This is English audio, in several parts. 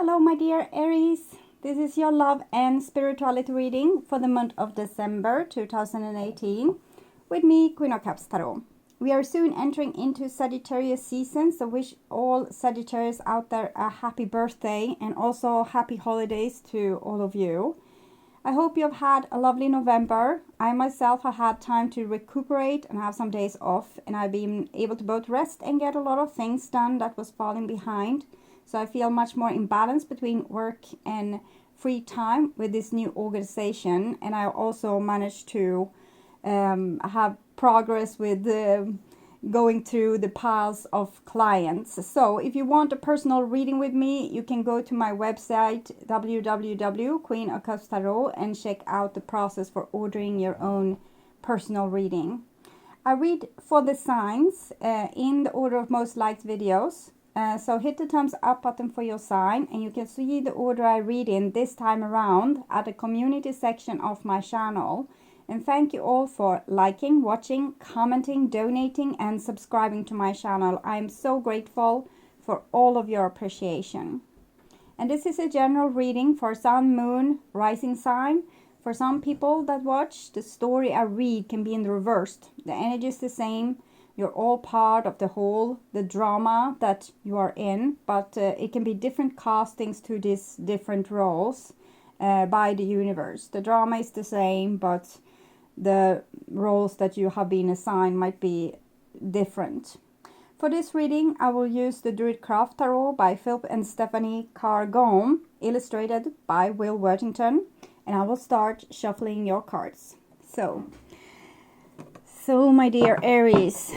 Hello my dear Aries, this is your love and spirituality reading for the month of December 2018 with me, Queen of Cups Tarot. We are soon entering into Sagittarius season, so wish all Sagittarius out there a happy birthday and also happy holidays to all of you. I hope you have had a lovely November. I myself have had time to recuperate and have some days off, and I've been able to both rest and get a lot of things done that was falling behind. So I feel much more in balance between work and free time with this new organization. And I also managed to have progress with going through the piles of clients. So if you want a personal reading with me, you can go to my website www.queenofcupstarot and check out the process for ordering your own personal reading. I read for the signs in the order of most liked videos. So hit the thumbs up button for your sign, and you can see the order I read in this time around at the community section of my channel. And thank you all for liking, watching, commenting, donating and subscribing to my channel. I am so grateful for all of your appreciation. And this is a general reading for Sun, Moon, Rising sign. For some people that watch, the story I read can be in the reversed. The energy is the same. You're all part of the whole, the drama that you are in, but it can be different castings to these different roles by the universe. The drama is the same, but the roles that you have been assigned might be different. For this reading, I will use the Druidcraft Tarot by Philip and Stephanie Cargone, illustrated by Will Worthington, and I will start shuffling your cards. So my dear Aries,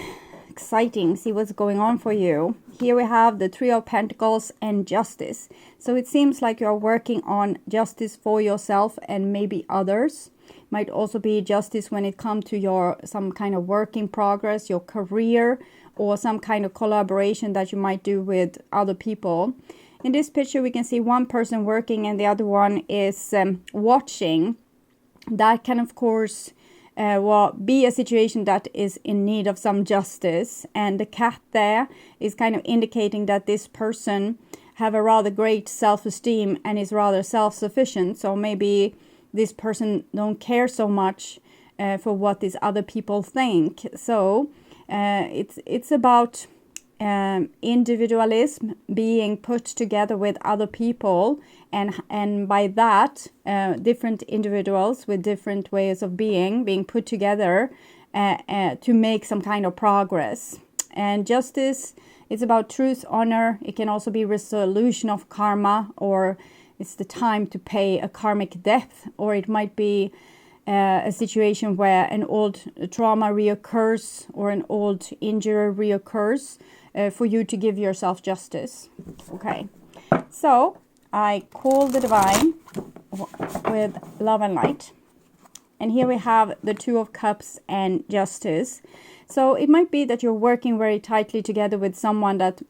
exciting, see what's going on for you. Here we have the Three of Pentacles and Justice. So it seems like you're working on justice for yourself and maybe others. Might also be justice when it comes to your some kind of work in progress, your career, or some kind of collaboration that you might do with other people. In this picture we can see one person working and the other one is watching. That can of course be a situation that is in need of some justice, and the cat there is kind of indicating that this person have a rather great self-esteem and is rather self-sufficient. So maybe this person don't care so much for what these other people think. So it's about individualism being put together with other people, and by that different individuals with different ways of being put together to make some kind of progress. And justice is about truth, honor. It can also be resolution of karma, or it's the time to pay a karmic debt, or it might be a situation where an old trauma reoccurs or an old injury reoccurs, for you to give yourself justice. Okay, so I call the divine with love and light, and here we have the Two of Cups and Justice. So it might be that you're working very tightly together with someone that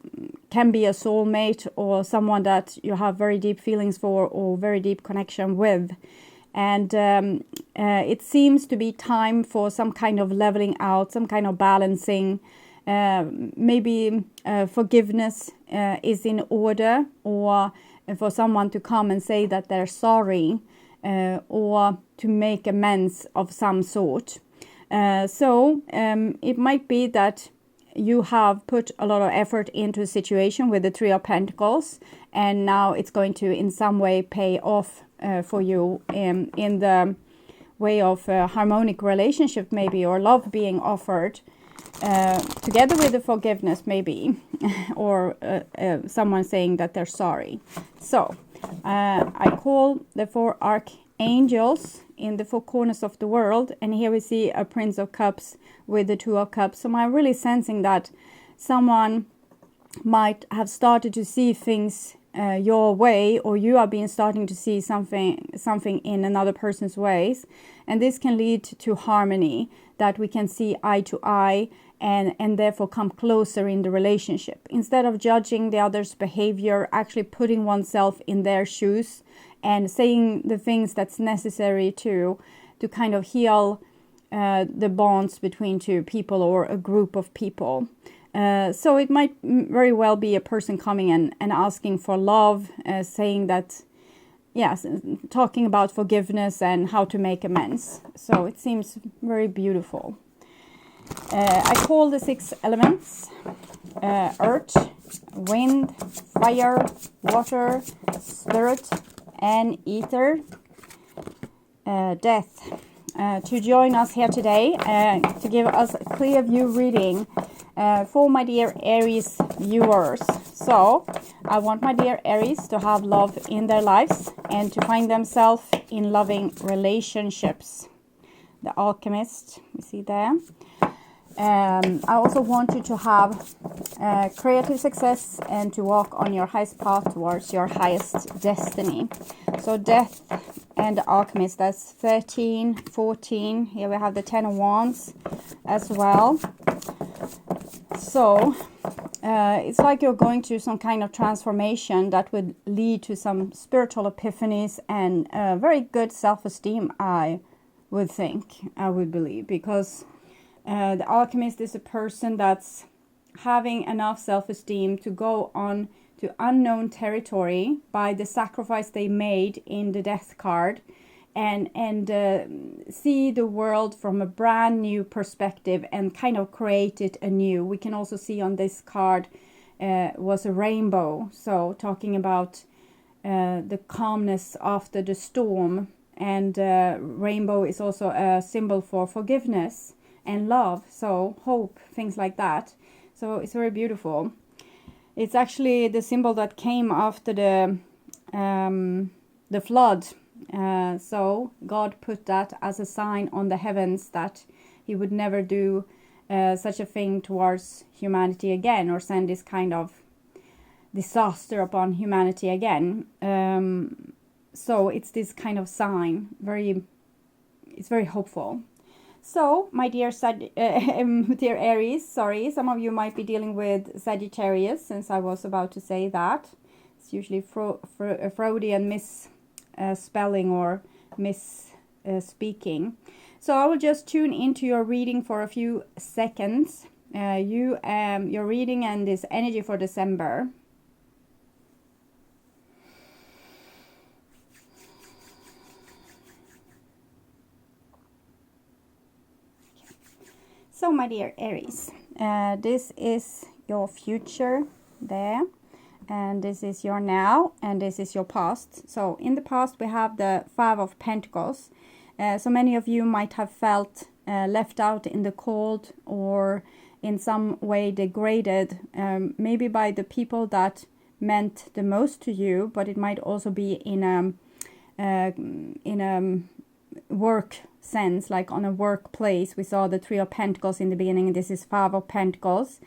can be a soulmate, or someone that you have very deep feelings for or very deep connection with. And it seems to be time for some kind of leveling out, some kind of balancing. Maybe forgiveness is in order, or for someone to come and say that they're sorry, or to make amends of some sort. So it might be that you have put a lot of effort into a situation with the Three of Pentacles, and now it's going to in some way pay off for you in the way of a harmonic relationship maybe, or love being offered. Together with the forgiveness maybe, or someone saying that they're sorry. So I call the four archangels in the four corners of the world, and here we see a Prince of Cups with the Two of Cups. So I'm really sensing that someone might have started to see things your way, or you are being starting to see something in another person's ways, and this can lead to harmony, that we can see eye to eye and therefore come closer in the relationship. Instead of judging the other's behavior, actually putting oneself in their shoes and saying the things that's necessary to kind of heal the bonds between two people or a group of people. So it might very well be a person coming and asking for love, saying that, yes, talking about forgiveness and how to make amends. So it seems very beautiful. I call the 6 elements earth, wind, fire, water, spirit, and ether, death, to join us here today, to give us a clear view reading for my dear Aries viewers. So I want my dear Aries to have love in their lives and to find themselves in loving relationships. The Alchemist, you see there. I also want you to have creative success and to walk on your highest path towards your highest destiny. So death and the Alchemist, that's 13, 14. Here we have the 10 of Wands as well. So it's like you're going through some kind of transformation that would lead to some spiritual epiphanies and very good self-esteem, I would believe, because the Alchemist is a person that's having enough self-esteem to go on to unknown territory by the sacrifice they made in the Death card, and see the world from a brand new perspective and kind of create it anew. We can also see on this card was a rainbow, so talking about the calmness after the storm, and rainbow is also a symbol for forgiveness and love, so hope, things like that. So it's very beautiful. It's actually the symbol that came after the flood. So God put that as a sign on the heavens that he would never do such a thing towards humanity again, or send this kind of disaster upon humanity again. So it's this kind of sign. It's very hopeful. So, my dear dear Aries, sorry, some of you might be dealing with Sagittarius, since I was about to say that. It's usually Freudian misspelling or misspeaking. So I will just tune into your reading for a few seconds. Your reading and this energy for December. So, my dear Aries, this is your future there, and this is your now, and this is your past. So in the past we have the 5 of Pentacles. So many of you might have felt left out in the cold, or in some way degraded, maybe by the people that meant the most to you, but it might also be in a work sense, like on a workplace. We saw the 3 of Pentacles in the beginning. This is 5 of Pentacles.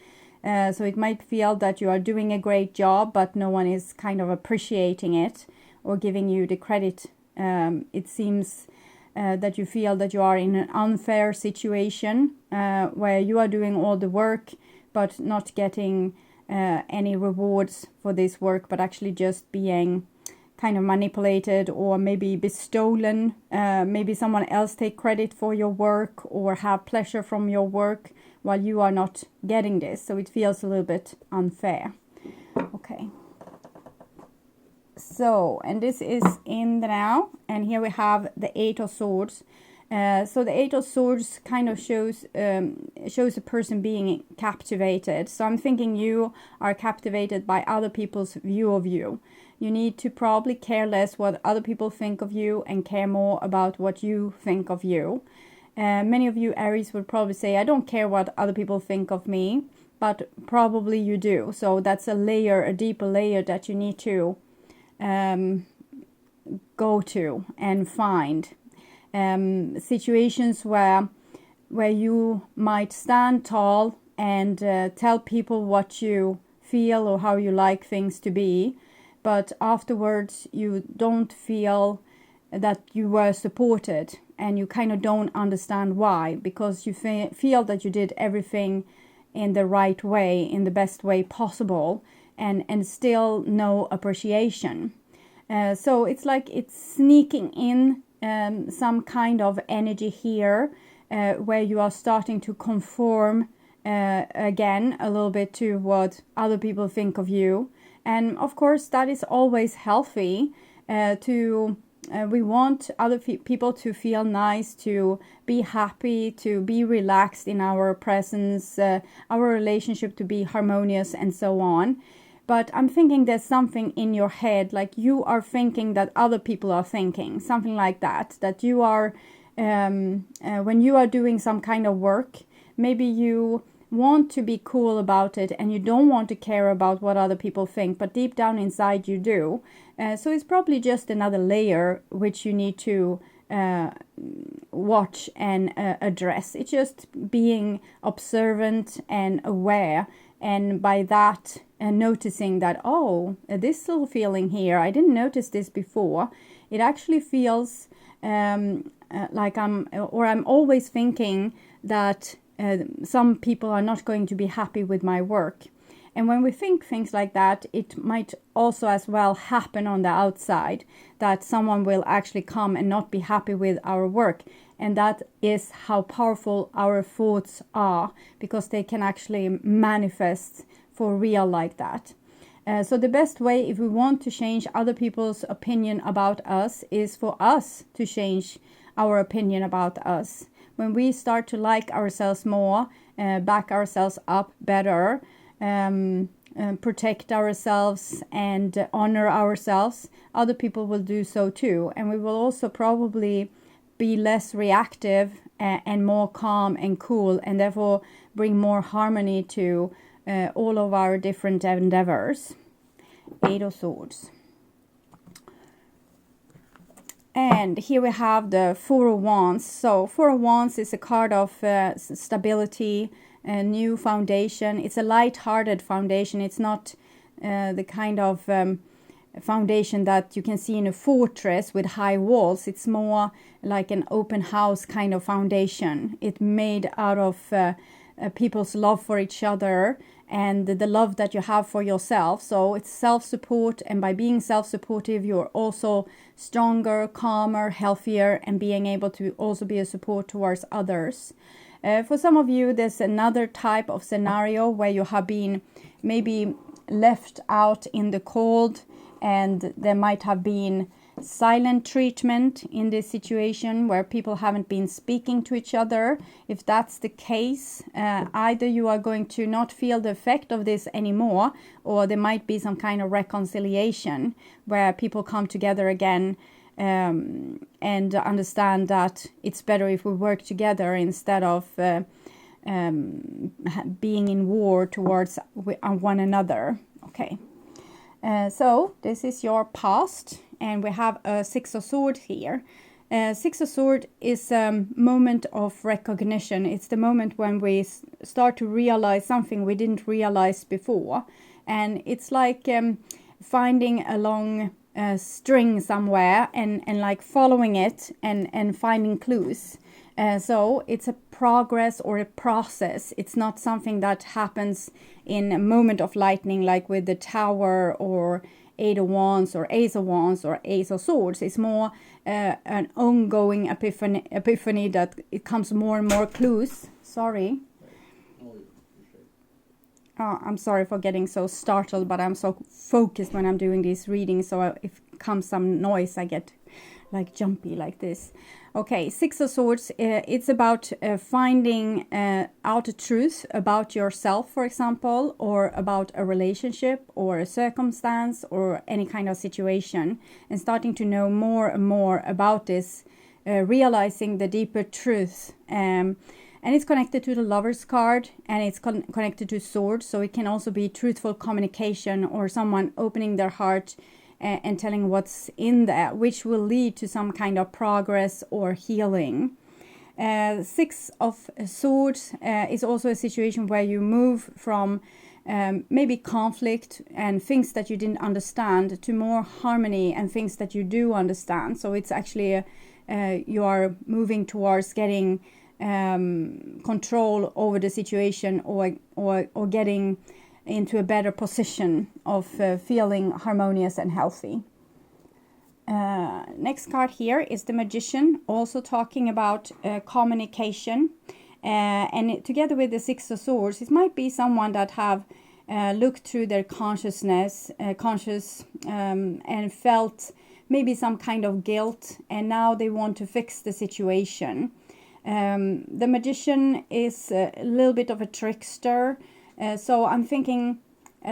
So it might feel that you are doing a great job, but no one is kind of appreciating it or giving you the credit. It seems that you feel that you are in an unfair situation where you are doing all the work but not getting any rewards for this work, but actually just being kind of manipulated or maybe bestolen. Maybe someone else take credit for your work or have pleasure from your work while you are not getting this. So it feels a little bit unfair. Okay. So, and this is in the now, and here we have the 8 of Swords. So the 8 of Swords kind of shows a person being captivated. So I'm thinking you are captivated by other people's view of you. You need to probably care less what other people think of you and care more about what you think of you. Many of you Aries would probably say, I don't care what other people think of me, but probably you do. So that's a deeper layer that you need to go to and find. Situations where you might stand tall and tell people what you feel or how you like things to be, but afterwards you don't feel that you were supported, and you kind of don't understand why, because you feel that you did everything in the right way, in the best way possible, and still no appreciation. So it's like it's sneaking in some kind of energy here where you are starting to conform again a little bit to what other people think of you. And of course that is always healthy. We want other people to feel nice, to be happy, to be relaxed in our presence, our relationship to be harmonious and so on. But I'm thinking there's something in your head, like you are thinking that other people are thinking, something like that, that you are, when you are doing some kind of work, maybe you want to be cool about it and you don't want to care about what other people think, but deep down inside you do. So it's probably just another layer which you need to watch and address. It's just being observant and aware, and by that noticing that, oh, this little feeling here, I didn't notice this before. It actually feels like I'm always thinking that some people are not going to be happy with my work. And when we think things like that, it might also as well happen on the outside, that someone will actually come and not be happy with our work. And that is how powerful our thoughts are, because they can actually manifest for real like that. So the best way, if we want to change other people's opinion about us, is for us to change our opinion about us. When we start to like ourselves more, back ourselves up better, protect ourselves and honor ourselves, other people will do so too. And we will also probably be less reactive and more calm and cool, and therefore bring more harmony to all of our different endeavors. 8 of Swords. And here we have the 4 of Wands. So 4 of Wands is a card of stability, a new foundation. It's a light-hearted foundation. It's not the kind of foundation that you can see in a fortress with high walls. It's more like an open house kind of foundation. It's made out of people's love for each other and the love that you have for yourself. So it's self-support, and by being self-supportive, you're also stronger, calmer, healthier, and being able to also be a support towards others. For some of you, there's another type of scenario where you have been maybe left out in the cold, and there might have been silent treatment in this situation where people haven't been speaking to each other. If that's the case, either you are going to not feel the effect of this anymore, or there might be some kind of reconciliation where people come together again and understand that it's better if we work together instead of being in war towards one another. Okay. So this is your past, and we have a 6 of Swords here. 6 of Swords is a moment of recognition. It's the moment when we start to realize something we didn't realize before. And it's like finding a long string somewhere and like following it and finding clues. So it's a progress or a process. It's not something that happens in a moment of lightning, like with the Tower or 8 of Wands or Ace of Wands or Ace of Swords. It's more an ongoing epiphany that it comes more and more clues. Sorry. Oh, I'm sorry for getting so startled, but I'm so focused when I'm doing these readings. So if comes some noise, I get like jumpy like this. Okay, 6 of Swords, it's about finding out the truth about yourself, for example, or about a relationship or a circumstance or any kind of situation, and starting to know more and more about this, realizing the deeper truth. And it's connected to the Lover's card, and it's connected to Swords, so it can also be truthful communication or someone opening their heart and telling what's in there, which will lead to some kind of progress or healing. 6 of Swords is also a situation where you move from maybe conflict and things that you didn't understand to more harmony and things that you do understand. So it's actually you are moving towards getting control over the situation, or getting into a better position of feeling harmonious and healthy. Next card here is the Magician, also talking about communication. And together with the Six of Swords, it might be someone that have looked through their consciousness, and felt maybe some kind of guilt, and now they want to fix the situation. The Magician is a little bit of a trickster, so I'm thinking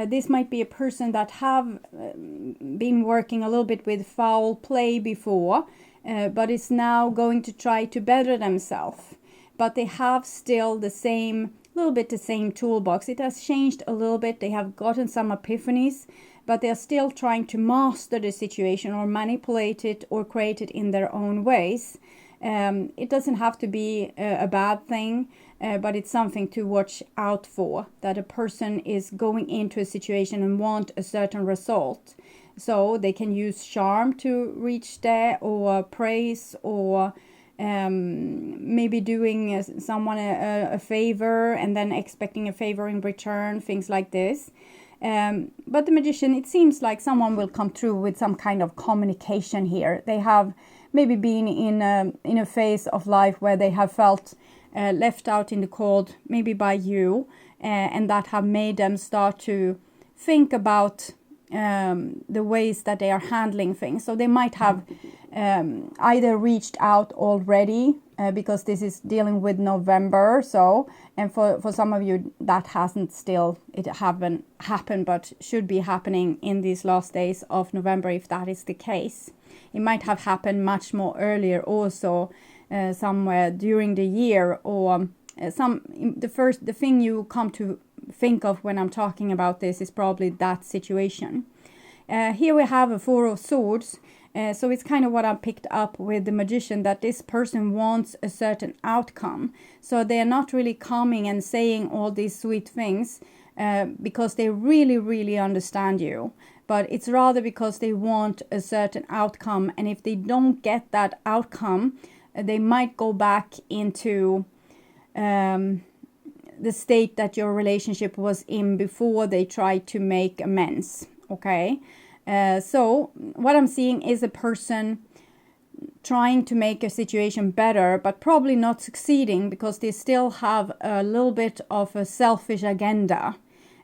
this might be a person that have been working a little bit with foul play before, but is now going to try to better themselves. But they have still the same toolbox. It has changed a little bit. They have gotten some epiphanies, but they're still trying to master the situation or manipulate it or create it in their own ways. It doesn't have to be a bad thing, but it's something to watch out for, that a person is going into a situation and want a certain result. So they can use charm to reach there, or praise, or maybe doing someone a favor and then expecting a favor in return, things like this. But the Magician, it seems like someone will come through with some kind of communication here. They have maybe been in a phase of life where they have felt left out in the cold, maybe by you, and that have made them start to think about the ways that they are handling things. So they might have either reached out already, because this is dealing with November. So, and for some of you that haven't happened, but should be happening in these last days of November, if that is the case. It might have happened much more earlier also, somewhere during the year, or the thing you come to think of when I'm talking about this is probably that situation. Here we have a Four of Swords. So it's kind of what I picked up with the Magician, that this person wants a certain outcome. So they're not really coming and saying all these sweet things because they really, really understand you. But it's rather because they want a certain outcome. And if they don't get that outcome, they might go back into the state that your relationship was in before they tried to make amends. Okay? So what I'm seeing is a person trying to make a situation better, but probably not succeeding because they still have a little bit of a selfish agenda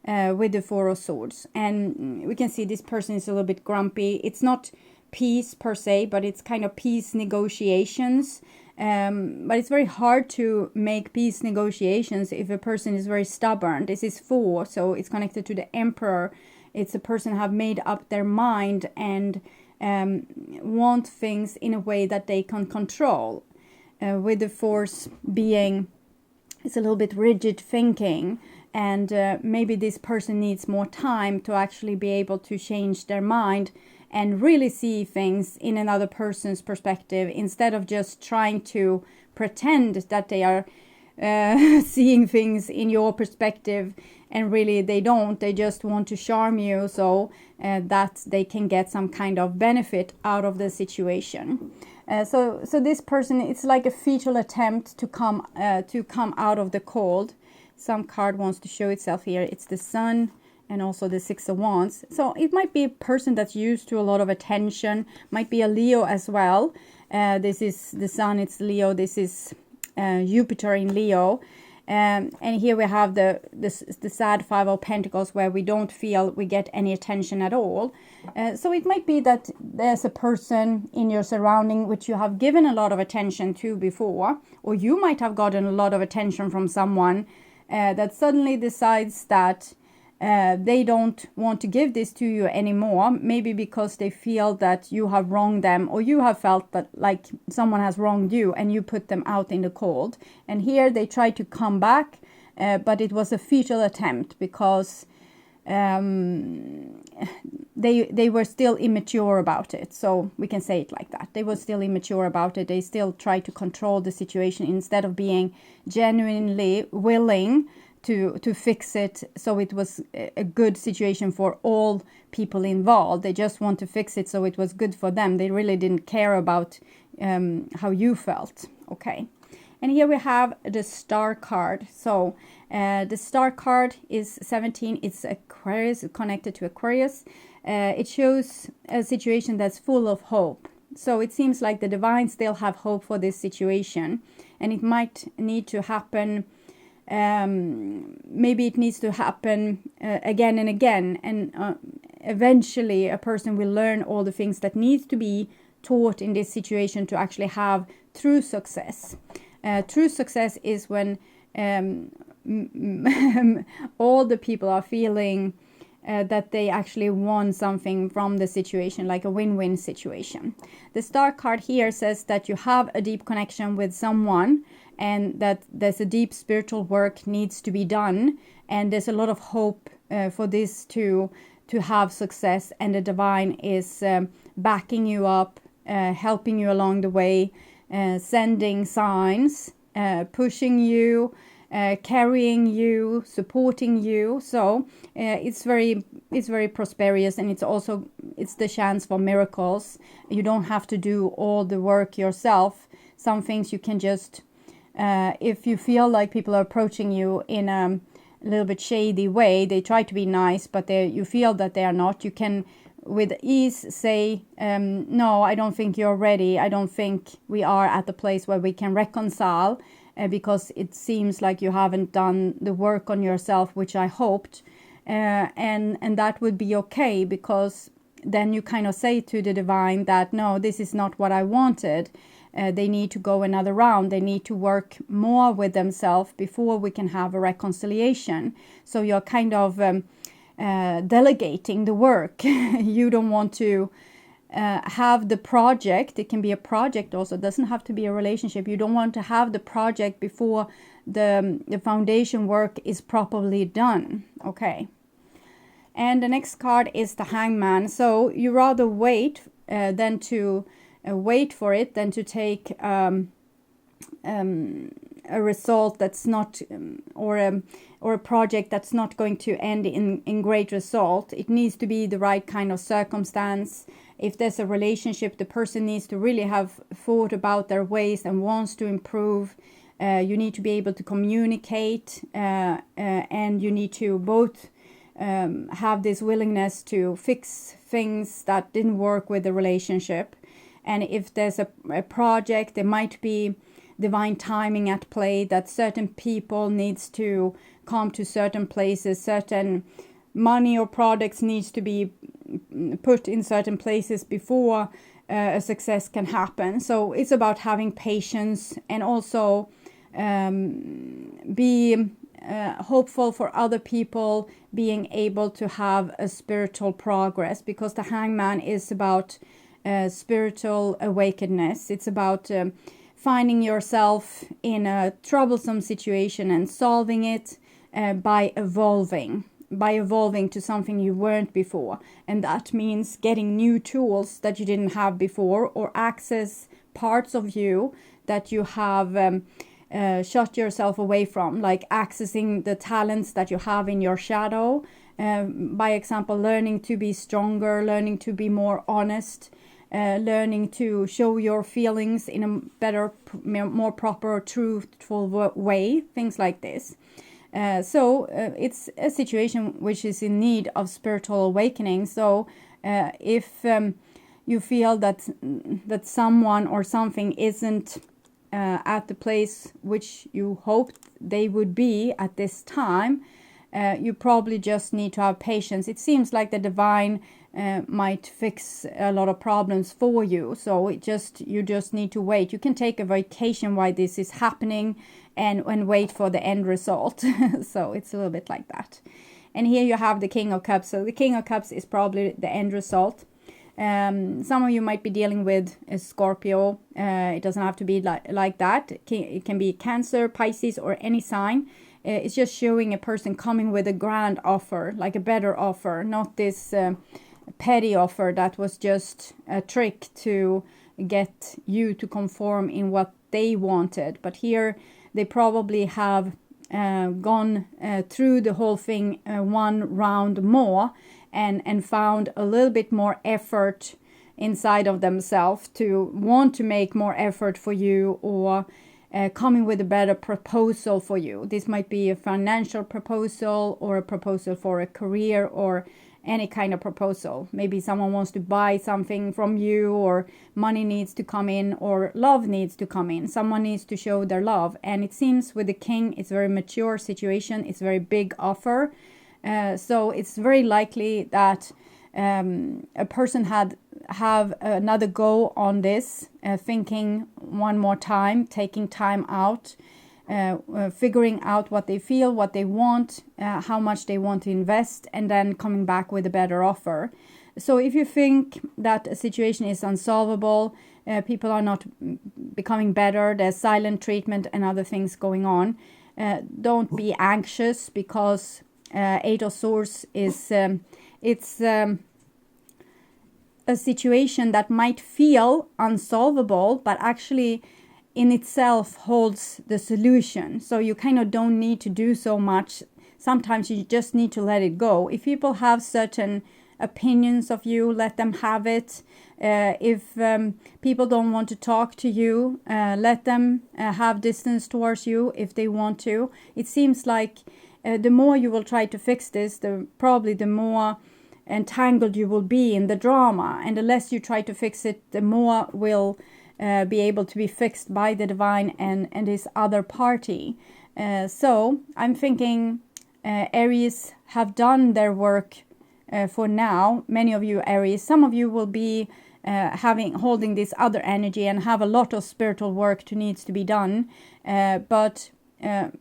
with the Four of Swords. And we can see this person is a little bit grumpy. It's not peace per se, but it's kind of peace negotiations. But it's very hard to make peace negotiations if a person is very stubborn. This is 4, so it's connected to the Emperor. It's a person who have made up their mind and want things in a way that they can control. With the Force being, it's a little bit rigid thinking, and maybe this person needs more time to actually be able to change their mind and really see things in another person's perspective, instead of just trying to pretend that they are seeing things in your perspective, and really they don't. They just want to charm you so that they can get some kind of benefit out of the situation. So this person, it's like a futile attempt to come out of the cold. Some card wants to show itself here. It's the Sun and also the Six of Wands. So it might be a person that's used to a lot of attention. Might be a Leo as well. This is the Sun, it's Leo. This is Jupiter in Leo. And here we have the sad Five of Pentacles, where we don't feel we get any attention at all. So it might be that there's a person in your surrounding which you have given a lot of attention to before, or you might have gotten a lot of attention from someone that suddenly decides that they don't want to give this to you anymore, maybe because they feel that you have wronged them, or you have felt that like someone has wronged you and you put them out in the cold. And here they try to come back, but it was a futile attempt because they were still immature about it. So we can say it like that. They were still immature about it. They still tried to control the situation instead of being genuinely willing to fix it, so it was a good situation for all people involved. They just want to fix it so it was good for them. They really didn't care about how you felt. Okay, and here we have the Star card. So the Star card is 17. It's Aquarius, connected to Aquarius. It shows a situation that's full of hope. So it seems like the divine still have hope for this situation. and it might need to happen. Maybe it needs to happen again and again, and eventually a person will learn all the things that needs to be taught in this situation to actually have true success. True success is when all the people are feeling that they actually won something from the situation, like a win-win situation. The Star card here says that you have a deep connection with someone, and that there's a deep spiritual work needs to be done, and there's a lot of hope for this to have success, and the divine is backing you up, helping you along the way, sending signs, pushing you, carrying you, supporting you. So it's very prosperous, and it's the chance for miracles. You don't have to do all the work yourself. Some things you can just if you feel like people are approaching you in a little bit shady way, they try to be nice, but you feel that they are not, you can with ease say, no, I don't think you're ready. I don't think we are at the place where we can reconcile, because it seems like you haven't done the work on yourself, which I hoped. And that would be okay, because then you kind of say to the divine that, no, this is not what I wanted. They need to go another round. They need to work more with themselves before we can have a reconciliation. So you're kind of delegating the work. You don't want to have the project. It can be a project also. It doesn't have to be a relationship. You don't want to have the project before the foundation work is properly done. Okay. And the next card is the Hangman. So you rather wait than to wait for it than to take a result that's not or a project that's not going to end in great result. It needs to be the right kind of circumstance. If there's a relationship, the person needs to really have thought about their ways and wants to improve. You need to be able to communicate, and you need to both have this willingness to fix things that didn't work with the relationship. And if there's a project, there might be divine timing at play, that certain people needs to come to certain places, certain money or products needs to be put in certain places before a success can happen. So it's about having patience, and also be hopeful for other people being able to have a spiritual progress, because the Hangman is about spiritual awakeness. It's about finding yourself in a troublesome situation and solving it by evolving to something you weren't before. And that means getting new tools that you didn't have before, or access parts of you that you have shut yourself away from, like accessing the talents that you have in your shadow. By example, learning to be stronger, learning to be more honest, learning to show your feelings in a better, more proper, truthful way, things like this. So it's a situation which is in need of spiritual awakening. So if you feel that someone or something isn't at the place which you hoped they would be at this time, you probably just need to have patience. It seems like the divine might fix a lot of problems for you. So you just need to wait. You can take a vacation while this is happening and wait for the end result. So it's a little bit like that. And here you have the King of Cups. So the King of Cups is probably the end result. Some of you might be dealing with a Scorpio. It doesn't have to be like that. It can be Cancer, Pisces, or any sign. It's just showing a person coming with a grand offer, like a better offer, not this petty offer that was just a trick to get you to conform in what they wanted. But here they probably have gone through the whole thing one round more, and found a little bit more effort inside of themselves to want to make more effort for you, or coming with a better proposal for you. This might be a financial proposal or a proposal for a career or any kind of proposal. Maybe someone wants to buy something from you, or money needs to come in, or love needs to come in. Someone needs to show their love. And it seems with the king, it's a very mature situation. It's a very big offer. So it's very likely that a person have another go on this, thinking one more time, taking time out, figuring out what they feel, what they want, how much they want to invest, and then coming back with a better offer. So if you think that a situation is unsolvable, people are not becoming better, there's silent treatment and other things going on, don't be anxious, because Eight of Swords is it's a situation that might feel unsolvable, but actually in itself holds the solution. So you kind of don't need to do so much. Sometimes you just need to let it go. If people have certain opinions of you, let them have it. If people don't want to talk to you, let them have distance towards you if they want to. It seems like the more you will try to fix this, probably the more entangled you will be in the drama, and the less you try to fix it, the more will be able to be fixed by the divine and this other party. So I'm thinking Aries have done their work for now. Many of you Aries, some of you will be holding this other energy and have a lot of spiritual work needs to be done, but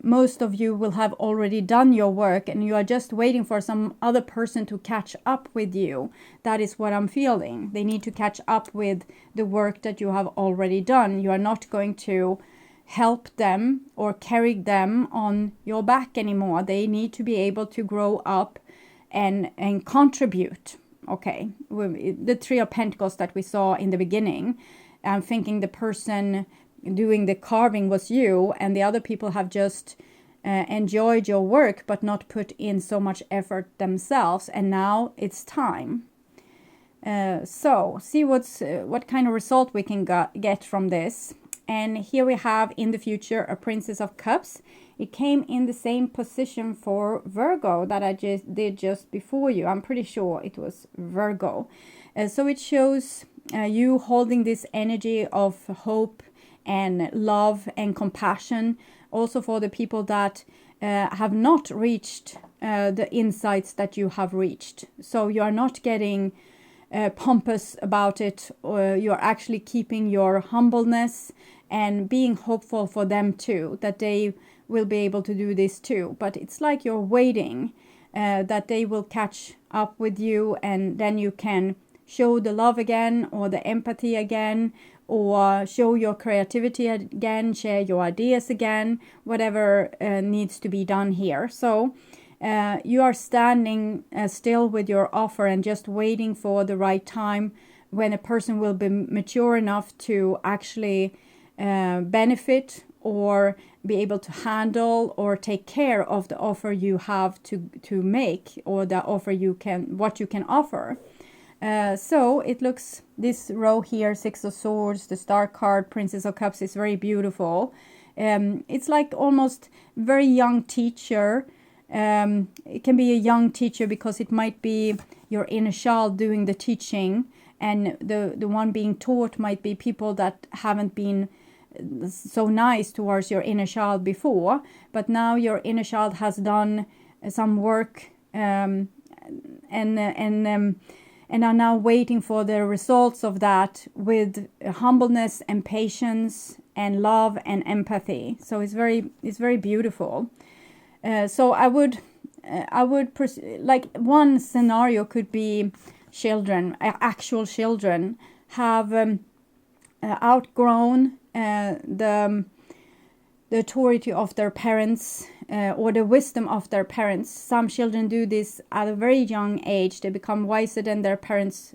most of you will have already done your work, and you are just waiting for some other person to catch up with you. That is what I'm feeling. They need to catch up with the work that you have already done. You are not going to help them or carry them on your back anymore. They need to be able to grow up and contribute. Okay, the Three of Pentacles that we saw in the beginning, I'm thinking the person doing the carving was you, and the other people have just enjoyed your work but not put in so much effort themselves, and now it's time. So see what kind of result we can get from this. And here we have in the future a Princess of Cups. It came in the same position for Virgo that I did just before you. I'm pretty sure it was Virgo. So it shows you holding this energy of hope and love and compassion, also for the people that have not reached the insights that you have reached. So you are not getting pompous about it, or you're actually keeping your humbleness and being hopeful for them too, that they will be able to do this too. But it's like you're waiting that they will catch up with you, and then you can show the love again, or the empathy again, or show your creativity again, share your ideas again, whatever needs to be done here. So you are standing still with your offer and just waiting for the right time when a person will be mature enough to actually benefit or be able to handle or take care of the offer you have to make, or the offer what you can offer. So it looks, this row here, Six of Swords, the Star card, Princess of Cups, is very beautiful. It's like almost very young teacher. It can be a young teacher because it might be your inner child doing the teaching, and the one being taught might be people that haven't been so nice towards your inner child before, but now your inner child has done some work and are now waiting for the results of that with humbleness and patience and love and empathy. So it's very beautiful. So I would like one scenario could be children, actual children have outgrown the authority of their parents or the wisdom of their parents. Some children do this at a very young age. They become wiser than their parents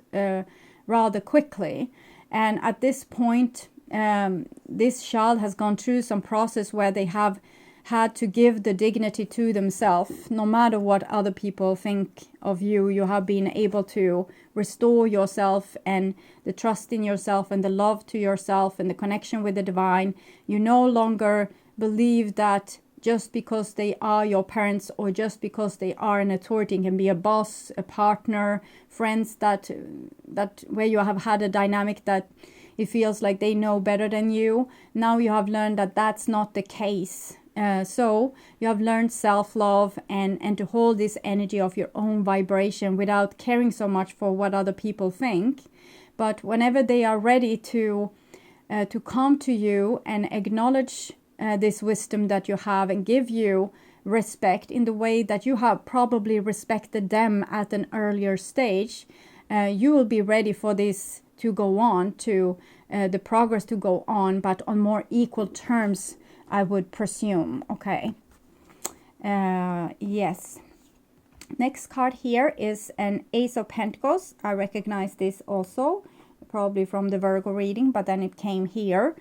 rather quickly. And at this point, this child has gone through some process where they have had to give the dignity to themselves. No matter what other people think of you, you have been able to restore yourself and the trust in yourself and the love to yourself and the connection with the divine. You no longer believe that just because they are your parents or just because they are an authority, can be a boss, a partner, friends, that where you have had a dynamic that it feels like they know better than you. Now you have learned that that's not the case. So you have learned self-love and to hold this energy of your own vibration without caring so much for what other people think. But whenever they are ready to come to you and acknowledge this wisdom that you have and give you respect in the way that you have probably respected them at an earlier stage, you will be ready for this to go on, to the progress to go on, but on more equal terms, I would presume. Okay. Yes. Next card here is an Ace of Pentacles. I recognize this also, probably from the Virgo reading, but then it came here.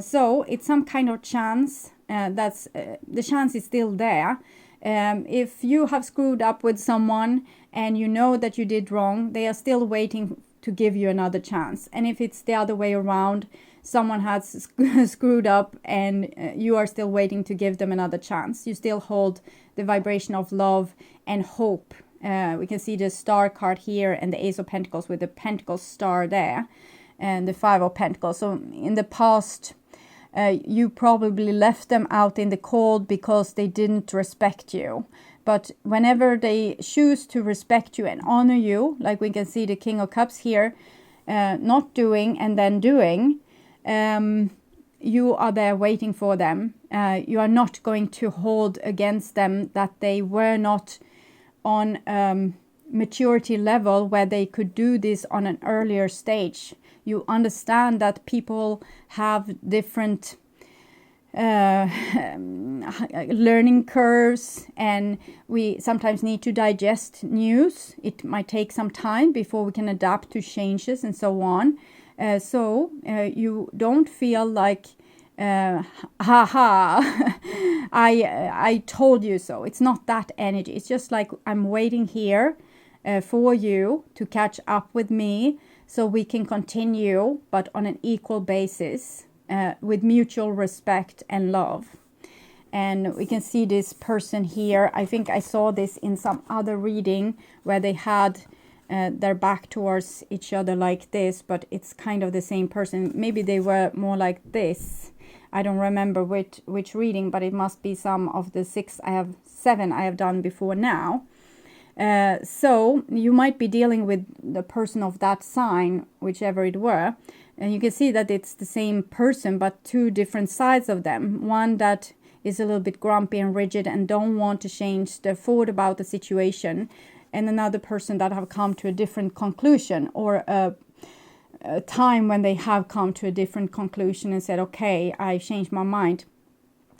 So it's some kind of chance. The chance is still there. If you have screwed up with someone and you know that you did wrong, they are still waiting to give you another chance. And if it's the other way around, someone has screwed up and you are still waiting to give them another chance, you still hold the vibration of love and hope. We can see the Star card here and the Ace of Pentacles with the Pentacle star there and the Five of Pentacles. So in the past, you probably left them out in the cold because they didn't respect you. But whenever they choose to respect you and honor you, like we can see the King of Cups here, not doing and then doing, you are there waiting for them. You are not going to hold against them that they were not on maturity level where they could do this on an earlier stage. You understand that people have different learning curves, and we sometimes need to digest news. It might take some time before we can adapt to changes and so on. So you don't feel like I told you so. It's not that energy. It's just like I'm waiting here for you to catch up with me so we can continue, but on an equal basis, with mutual respect and love. And we can see this person here. I think I saw this in some other reading where they had their back towards each other like this, but it's kind of the same person. Maybe they were more like this. I don't remember which reading, but it must be some of the seven I have done before now. So you might be dealing with the person of that sign, whichever it were. And you can see that it's the same person, but two different sides of them. One that is a little bit grumpy and rigid and don't want to change their thought about the situation. And another person that have come to a different conclusion, or a time when they have come to a different conclusion and said, okay, I changed my mind.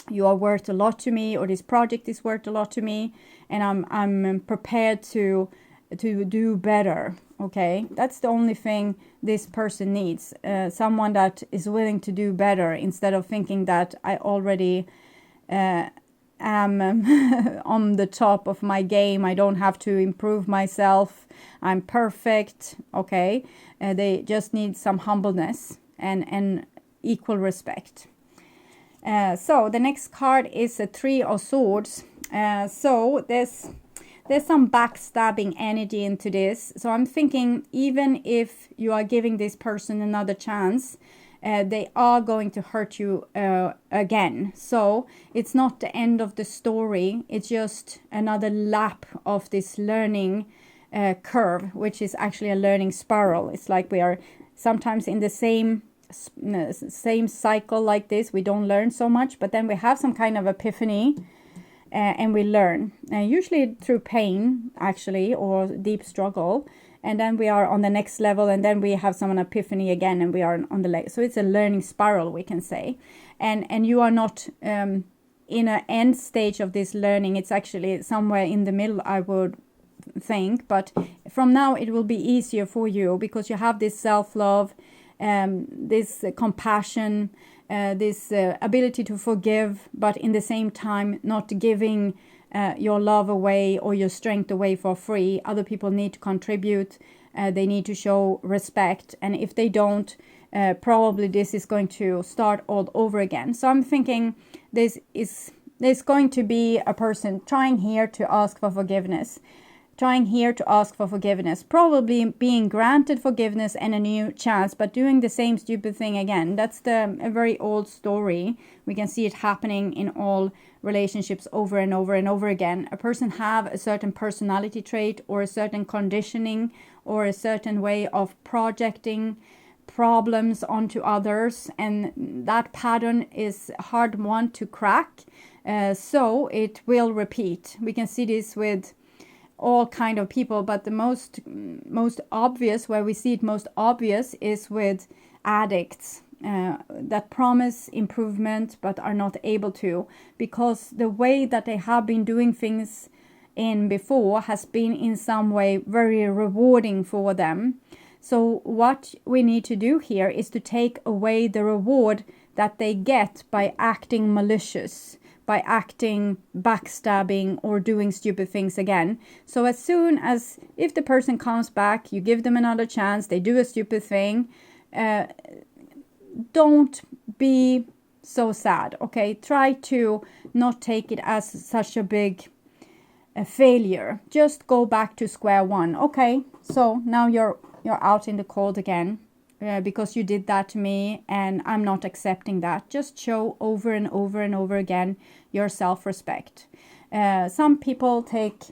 You are worth a lot to me, or this project is worth a lot to me, and I'm prepared to do better. Okay, that's the only thing this person needs. Someone that is willing to do better instead of thinking that I already am on the top of my game. I don't have to improve myself. I'm perfect. Okay, they just need some humbleness and equal respect. So the next card is a Three of Swords. So there's some backstabbing energy into this. So I'm thinking, even if you are giving this person another chance, they are going to hurt you again. So it's not the end of the story. It's just another lap of this learning curve, which is actually a learning spiral. It's like we are sometimes in the same cycle like this. We don't learn so much, but then we have some kind of epiphany. And we learn, usually through pain, actually, or deep struggle. And then we are on the next level, and then we have some epiphany again, and we are on the leg. So it's a learning spiral, we can say. And you are not in an end stage of this learning. It's actually somewhere in the middle, I would think. But from now, it will be easier for you because you have this self-love, this compassion, this ability to forgive, but in the same time not giving your love away or your strength away for free. Other people need to contribute. They need to show respect. And if they don't, probably this is going to start all over again. So I'm thinking there's going to be a person trying here to ask for forgiveness. Probably being granted forgiveness and a new chance, but doing the same stupid thing again. That's a very old story. We can see it happening in all relationships over and over and over again. A person have a certain personality trait or a certain conditioning or a certain way of projecting problems onto others, and that pattern is a hard one to crack. So it will repeat. We can see this with all kind of people, but the most obvious, where we see it most obvious, is with addicts that promise improvement but are not able to, because the way that they have been doing things in before has been in some way very rewarding for them. So what we need to do here is to take away the reward that they get by acting malicious, by acting backstabbing or doing stupid things again. So as soon as, if the person comes back, you give them another chance, they do a stupid thing, don't be so sad, okay? Try to not take it as such a big failure. Just go back to square one. Okay, so now you're out in the cold again. Because you did that to me and I'm not accepting that. Just show over and over and over again your self-respect. Some people take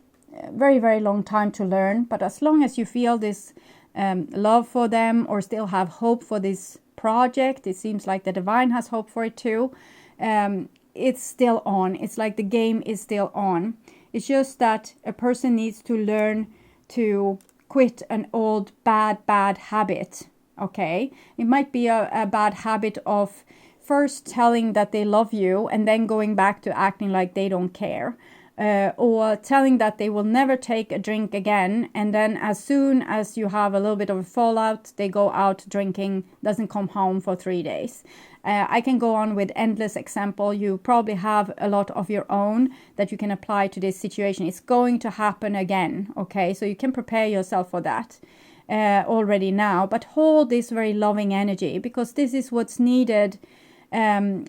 very, very long time to learn, but as long as you feel this love for them or still have hope for this project, it seems like the divine has hope for it too, it's still on. It's like the game is still on. It's just that a person needs to learn to quit an old bad habit. Okay, it might be a bad habit of first telling that they love you and then going back to acting like they don't care, or telling that they will never take a drink again, and then as soon as you have a little bit of a fallout, they go out drinking, doesn't come home for 3 days. I can go on with endless example. You probably have a lot of your own that you can apply to this situation. It's going to happen again, okay, so you can prepare yourself for that already now, but hold this very loving energy, because this is what's needed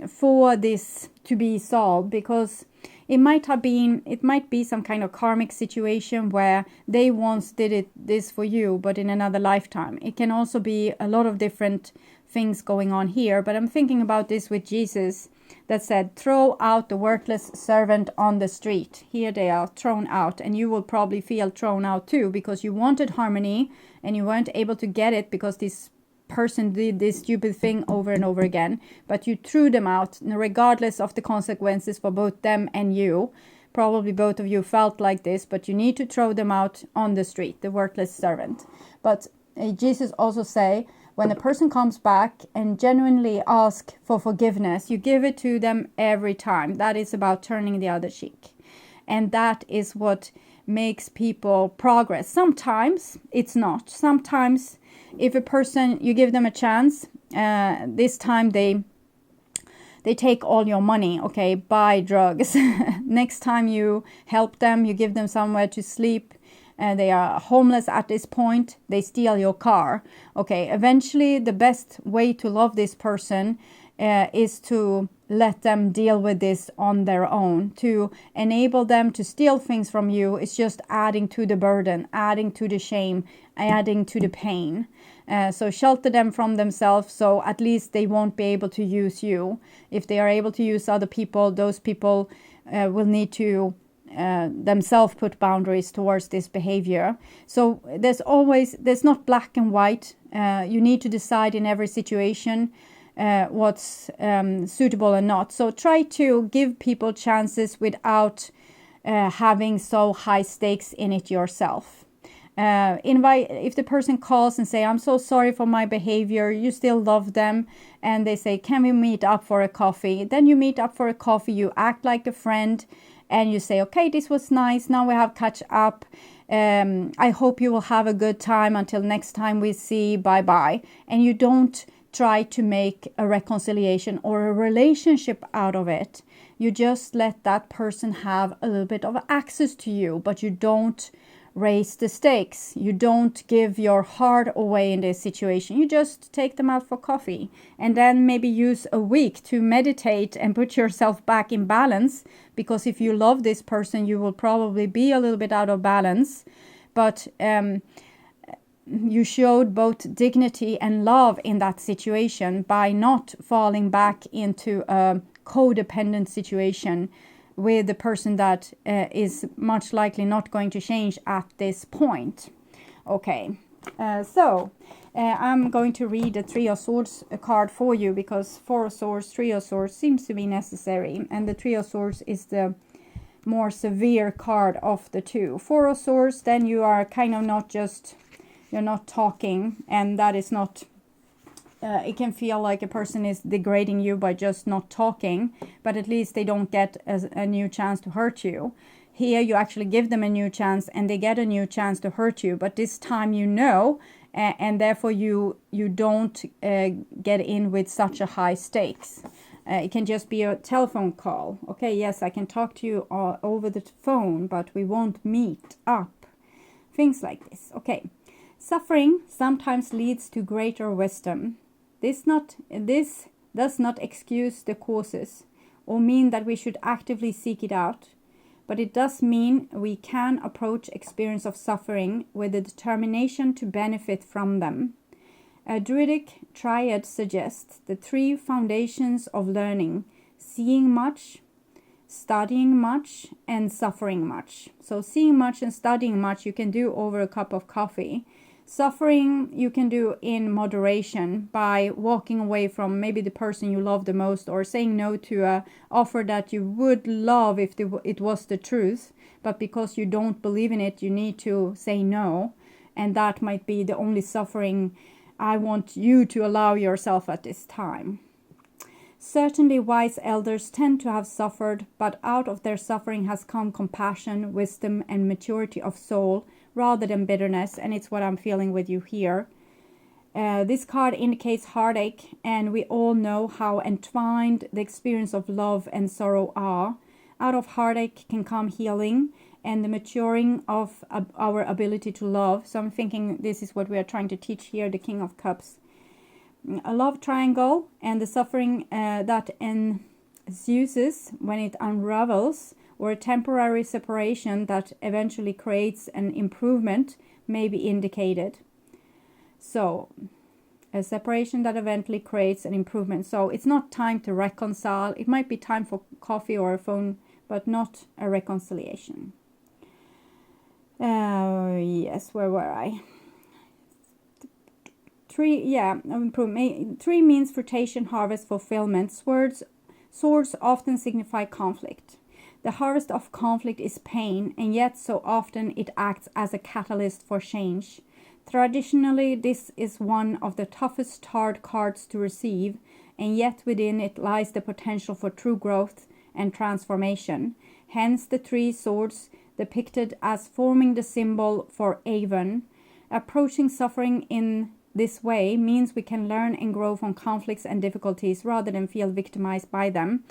for this to be solved. Because it might be some kind of karmic situation where they once did this for you, but in another lifetime. It can also be a lot of different things going on here, but I'm thinking about this with Jesus that said, throw out the worthless servant on the street. Here they are thrown out, and you will probably feel thrown out too, because you wanted harmony and you weren't able to get it because this person did this stupid thing over and over again, but you threw them out regardless of the consequences for both them and you. Probably both of you felt like this, but you need to throw them out on the street, the worthless servant. But Jesus also say, when a person comes back and genuinely ask for forgiveness, you give it to them every time. That is about turning the other cheek. And that is what makes people progress. Sometimes it's not. Sometimes if a person, you give them a chance, this time they take all your money, okay, buy drugs. Next time you help them, you give them somewhere to sleep, they are homeless at this point, they steal your car. Okay, eventually the best way to love this person is to let them deal with this on their own. To enable them to steal things from you is just adding to the burden, adding to the shame, adding to the pain. So shelter them from themselves, so at least they won't be able to use you. If they are able to use other people, those people will need to themselves put boundaries towards this behavior. So there's not black and white. You need to decide in every situation what's suitable and not. So try to give people chances without having so high stakes in it yourself. If the person calls and say, I'm so sorry for my behavior, you still love them, and they say, can we meet up for a coffee? Then you meet up for a coffee, you act like a friend, and you say, okay, this was nice, now we have catch up, I hope you will have a good time until next time we see, bye bye. And you don't try to make a reconciliation or a relationship out of it. You just let that person have a little bit of access to you, but you don't raise the stakes. You don't give your heart away in this situation. You just take them out for coffee and then maybe use a week to meditate and put yourself back in balance, because if you love this person, you will probably be a little bit out of balance. But you showed both dignity and love in that situation by not falling back into a codependent situation with the person that is much likely not going to change at this point. Okay, so I'm going to read the Three of Swords card for you, because Four of Swords, Three of Swords seems to be necessary, and the Three of Swords is the more severe card of the two. Four of Swords, then you are kind of not just, you're not talking, and that is not, it can feel like a person is degrading you by just not talking, but at least they don't get a new chance to hurt you. Here you actually give them a new chance and they get a new chance to hurt you, but this time you know, and therefore you don't get in with such a high stakes. It can just be a telephone call. Okay, yes, I can talk to you over the phone, but we won't meet up. Things like this. Okay. Suffering sometimes leads to greater wisdom. This does not excuse the causes or mean that we should actively seek it out, but it does mean we can approach experience of suffering with the determination to benefit from them. A Druidic triad suggests the three foundations of learning: seeing much, studying much, and suffering much. So seeing much and studying much you can do over a cup of coffee. Suffering you can do in moderation by walking away from maybe the person you love the most, or saying no to a offer that you would love if it was the truth, but because you don't believe in it, you need to say no. And that might be the only suffering I want you to allow yourself at this time. Certainly wise elders tend to have suffered, but out of their suffering has come compassion, wisdom, and maturity of soul, rather than bitterness, and it's what I'm feeling with you here. This card indicates heartache, and we all know how entwined the experience of love and sorrow are. Out of heartache can come healing and the maturing of our ability to love. So I'm thinking this is what we are trying to teach here, the King of Cups. A love triangle and the suffering that ensues when it unravels, or a temporary separation that eventually creates an improvement may be indicated. So, a separation that eventually creates an improvement. So, it's not time to reconcile. It might be time for coffee or a phone, but not a reconciliation. Yes, where were I? Three means fruition, harvest, fulfillment. Swords often signify conflict. The harvest of conflict is pain, and yet so often it acts as a catalyst for change. Traditionally, this is one of the toughest hard cards to receive, and yet within it lies the potential for true growth and transformation. Hence the three swords depicted as forming the symbol for Avon. Approaching suffering in this way means we can learn and grow from conflicts and difficulties rather than feel victimized by them.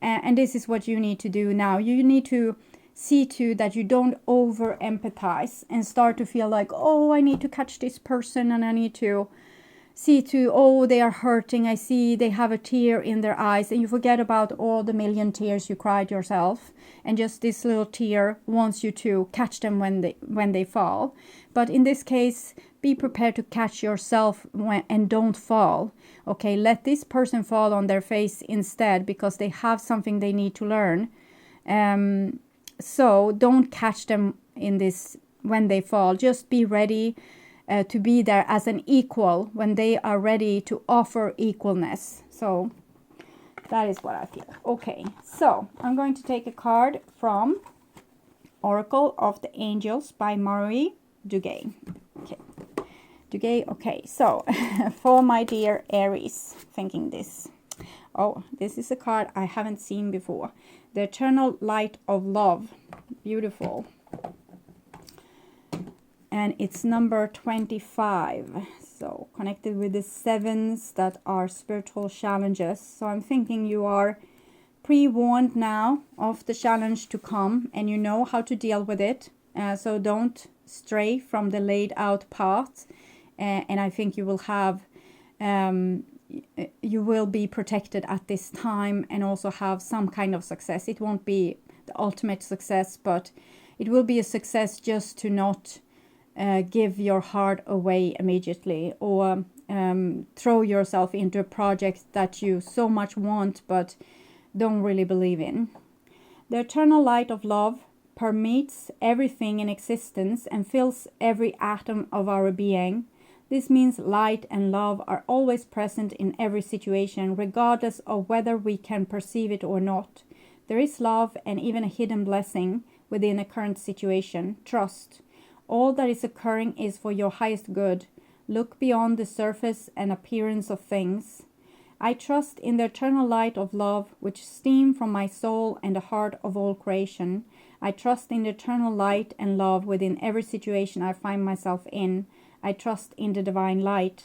And this is what you need to do now. You need to see to that you don't over empathize and start to feel like, oh, I need to catch this person and I need to see to, oh, they are hurting. I see they have a tear in their eyes, and you forget about all the million tears you cried yourself. And just this little tear wants you to catch them when they fall. But in this case, be prepared to catch yourself and don't fall. Okay, let this person fall on their face instead, because they have something they need to learn. So don't catch them in this when they fall. Just be ready to be there as an equal when they are ready to offer equalness. So that is what I feel. Okay, so I'm going to take a card from Oracle of the Angels by Marie Duguay. Okay, so for my dear Aries, thinking this. Oh, this is a card I haven't seen before. The Eternal Light of Love. Beautiful. And it's number 25. So connected with the sevens that are spiritual challenges. So I'm thinking you are pre-warned now of the challenge to come, and you know how to deal with it. So don't stray from the laid out path. And I think you will have, you will be protected at this time and also have some kind of success. It won't be the ultimate success, but it will be a success just to not give your heart away immediately, or throw yourself into a project that you so much want but don't really believe in. The eternal light of love permeates everything in existence and fills every atom of our being. This means light and love are always present in every situation, regardless of whether we can perceive it or not. There is love and even a hidden blessing within a current situation. Trust. All that is occurring is for your highest good. Look beyond the surface and appearance of things. I trust in the eternal light of love which steams from my soul and the heart of all creation. I trust in the eternal light and love within every situation I find myself in. I trust in the divine light.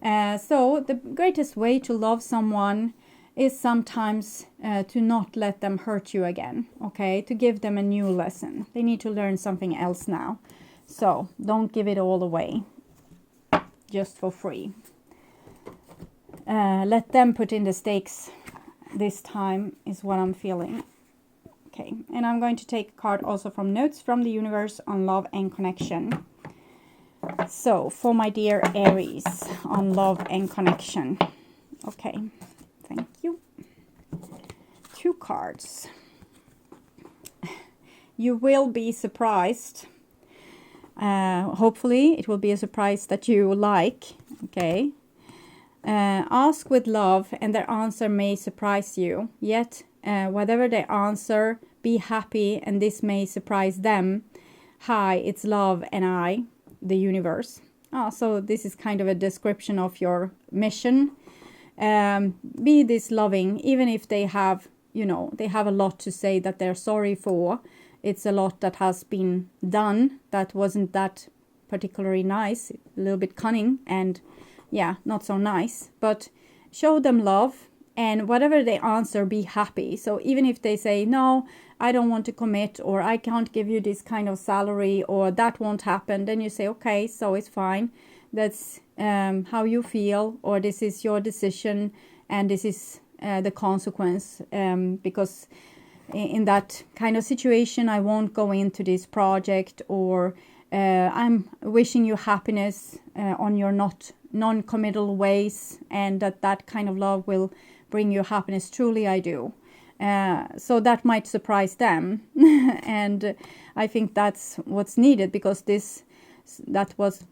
So the greatest way to love someone is sometimes to not let them hurt you again, okay? To give them a new lesson. They need to learn something else now. So don't give it all away just for free. Let them put in the stakes this time is what I'm feeling. Okay, and I'm going to take a card also from Notes from the Universe on love and connection. So for my dear Aries on love and connection. Okay, thank you. 2 cards. You will be surprised. Hopefully it will be a surprise that you like. Okay. Ask with love and their answer may surprise you. Yet, whatever they answer, be happy and this may surprise them. Hi, it's love and I, the universe. So this is kind of a description of your mission. Be this loving, even if they have, you know, they have a lot to say that they're sorry for. It's a lot that has been done that wasn't that particularly nice, a little bit cunning and yeah, not so nice, but show them love and whatever they answer, be happy. So even if they say, no, I don't want to commit, or I can't give you this kind of salary, or that won't happen, then you say, okay, so it's fine. That's how you feel, or this is your decision and this is the consequence, because in that kind of situation, I won't go into this project, or I'm wishing you happiness on your non-committal ways, and that kind of love will bring you happiness. Truly I do. So that might surprise them. And I think that's what's needed, because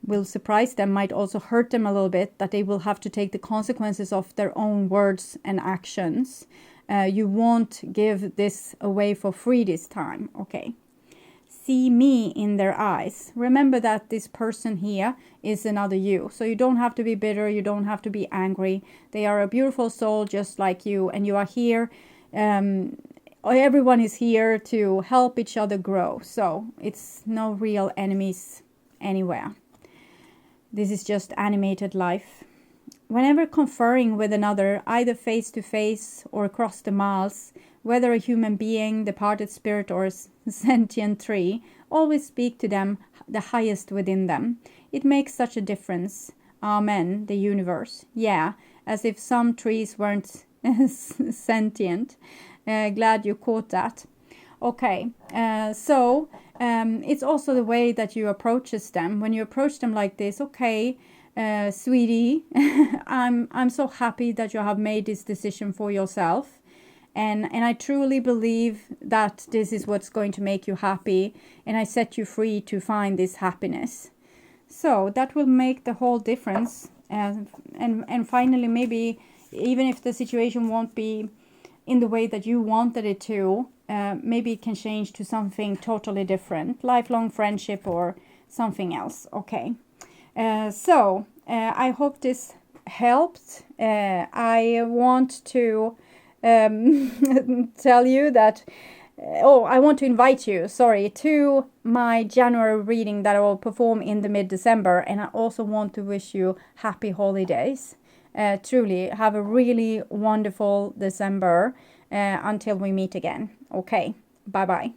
will surprise them might also hurt them a little bit, that they will have to take the consequences of their own words and actions. You won't give this away for free this time. Okay. See me in their eyes. Remember that this person here is another you. So you don't have to be bitter. You don't have to be angry. They are a beautiful soul just like you. And you are here. Everyone is here to help each other grow. So it's no real enemies anywhere. This is just animated life. Whenever conferring with another, either face to face or across the miles, whether a human being, departed spirit, or a sentient tree, always speak to them the highest within them. It makes such a difference. Amen, the universe. Yeah, as if some trees weren't sentient. Glad you caught that. Okay, so it's also the way that you approaches them. When you approach them like this, okay, sweetie, I'm so happy that you have made this decision for yourself. And I truly believe that this is what's going to make you happy. And I set you free to find this happiness. So that will make the whole difference. And finally, maybe even if the situation won't be in the way that you wanted it to, maybe it can change to something totally different. Lifelong friendship or something else. Okay. So I hope this helped. I want to tell you that I want to invite you, to my January reading that I will perform in the mid-December. And I also want to wish you happy holidays. Truly, have a really wonderful December until we meet again. Okay, bye-bye.